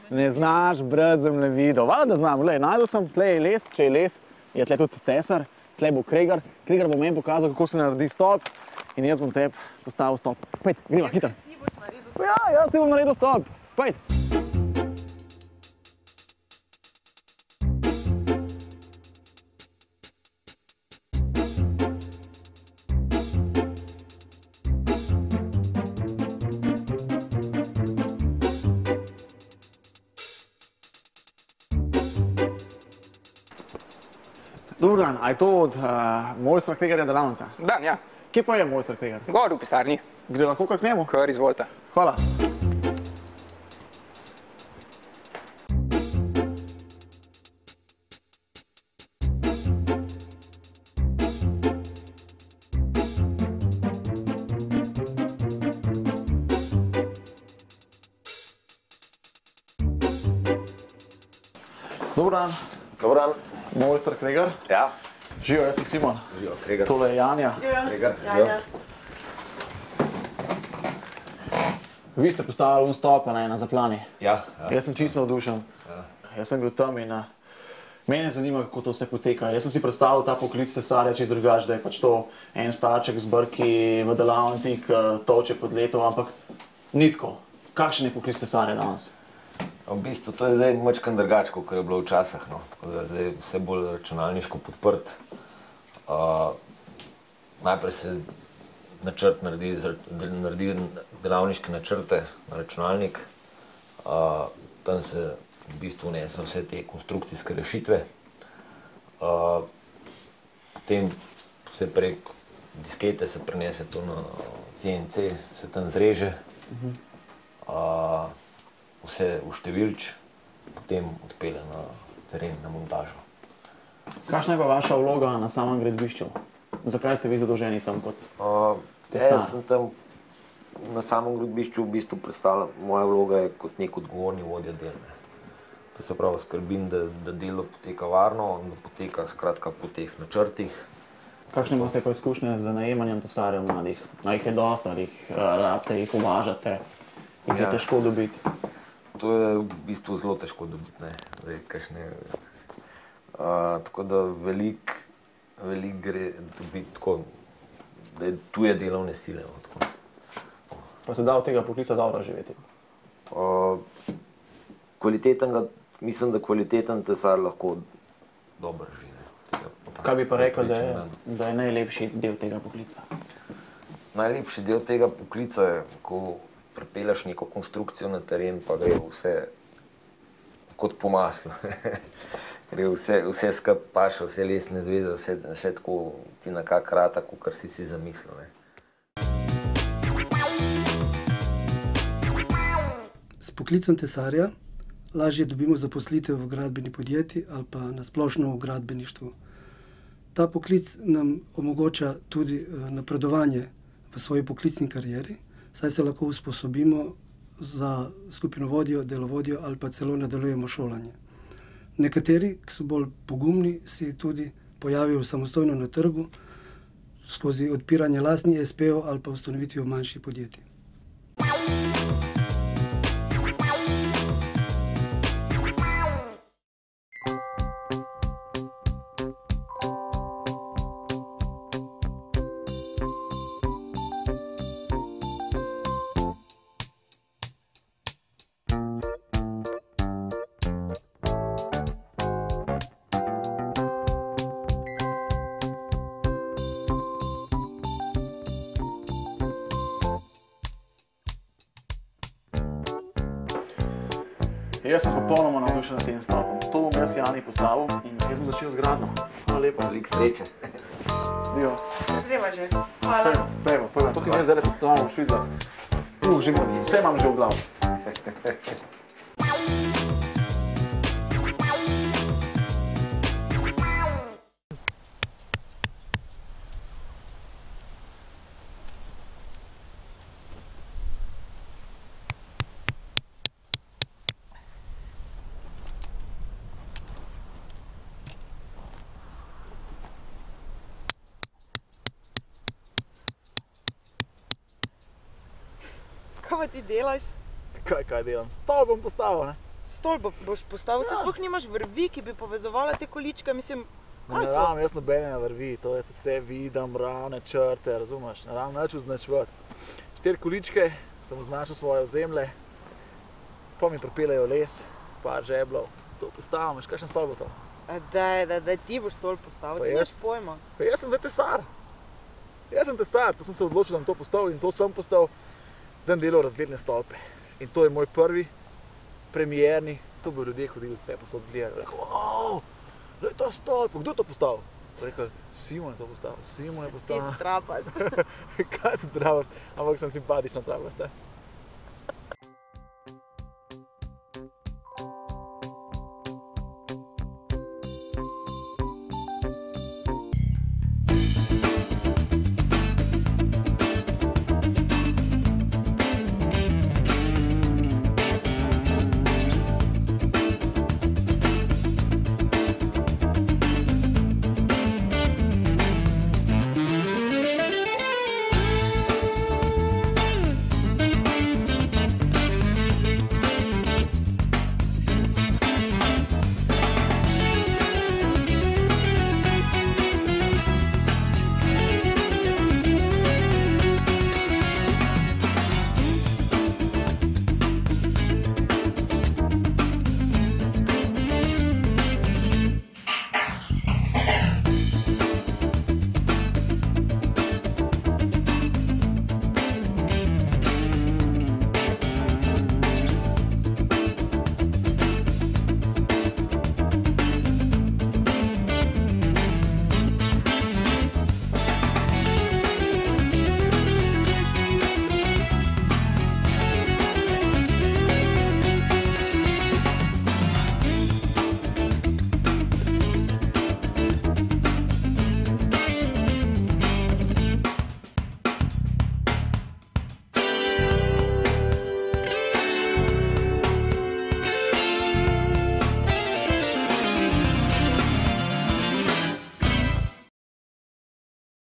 Ne znaš brati zemljevidov. Valjda, da znam. Glej, najdel sem, tle je les, če je les, je tle tudi tesar, tle bo Kregar. Kregar bo meni pokazal, kako se naredi stolp in jaz bom tebi postavil stolp. Pojď, gremo, hitro. Ti boš naredil stolp. Ja, jaz ti bom naredil stolp. Pojď. Dobar dan, a je to od mojstra Kregarja delavnica? Dan, ja. Kje pa je mojster Kregar? Gor v pisarni. Gre lahko kar k njemu? Kar izvolite. Hvala. Dobar dan. Dobar dan. Mojster Kregar. Ja. Živijo, jaz sem Simon. Živijo, Kregar. Tole je Janja. Kregar, Janja. Vi ste postavili un stolp na zaplani. Ja. Jaz sem čisto navdušen. Jaz sem bil tam in mene zanima, kako to vse poteka. Jaz sem si predstavljal ta poklic tesarja čisto drugače, da je pač to en starček z brki v delavnici, ki tolče pod leto, ampak ni tako. Kakšen je poklic tesarja danes? V bistvu to je zdaj majčkeno drugače, kot je bilo včasih, no. Tako da zdaj vse bolj računalniško podprt. Najprej se načrt naredi delavniške načrte na računalnik. Tam se v bistvu vnese vse te konstrukcijske rešitve. Potem se prek diskete se prenese to na CNC, se tam zreže. Vse uštevilč, potem odpelje na teren, na montažo. Kakšna je pa vaša vloga na samem gradbišču? Zakaj ste vi zadolženi tam kot tesar? Jaz sem tam na samem gradbišču v bistvu predstavljam, moja vloga je kot nek odgovorni vodja del. To se pravi, skrbim, da delo poteka varno, da poteka skratka po teh načrtih. Kakšne imate pa izkušnje z najemanjem tesarjev mladih? A jih je dosti, ali jih uvažate, jih je težko dobiti? To je v bistvu zelo težko dobiti, ne. Zdaj, kakšne... Tako da veliko gre dobiti tako, da je tuje delovne sile, no, tako. Pa se da od tega poklica dobro živeti? Mislim, da kvaliteten tesar lahko dobro živi. Kaj bi pa rekel, da je najlepši del tega poklica? Najlepši del tega poklica je, ko pripelješ neko konstrukcijo na teren, pa gre vse kot po maslu. Gre vse skupaj paše, vse lesne zveze, vse tako ti nekako rata, kakor si zamislil. S poklicem tesarja lažje dobimo zaposlitev v gradbeni podjetji ali pa na splošno v gradbeništvu. Ta poklic nam omogoča tudi napredovanje v svoji poklicni karieri, saj se lahko usposobimo za skupinovodjo, delovodjo ali pa celo nadaljujemo šolanje. Nekateri, ki so bolj pogumni, se tudi pojavijo samostojno na trgu skozi odpiranje lastnih espejev ali pa ustanovitvijo manjših podjetij. Jaz sem popolnoma navdušen nad tem stolpom. To bom jaz Jani postavil in jaz bom začel z gradnjo. Hvala lepa. Veliko sreče. Dio. Treba že. Hvala. Pejmo. To ti ne zdaj postavljamo, boš videla. Vse imam že v glavu. Kaj pa ti delaš? kaj delam? Stol bom postavil, ne? Stol boš postavil, se sploh nimaš vrvi, ki bi povezovala te količke, mislim, kaj Ne je to? rabim, jaz nobene vrvi, to jaz vse vidim, ravne črte, razumeš? Ne rabim nič označevati. 4 količke sem označil svoje ozemlje, pa mi pripeljejo les, par žeblov, to postavim, veš, kakšen stol bo to? Daj, ti boš stol postavil, Pa si jaz- nimaš pojma. Pa jaz sem zdaj tesar. Jaz sem tesar, to sem se odločil, da bom to postavil in to sem postavil. Zdaj sem delal razgledne stolpe. In to je moj prvi premierni, to bo ljudje hodili vse posod gledali. Rekel, wow, glej ta stolp, kdo je to postavil? Rekel, Simon je to postavil, Simon je Ti postavil. si trapast. Kaj sem trapast, ampak sem simpatična trapast.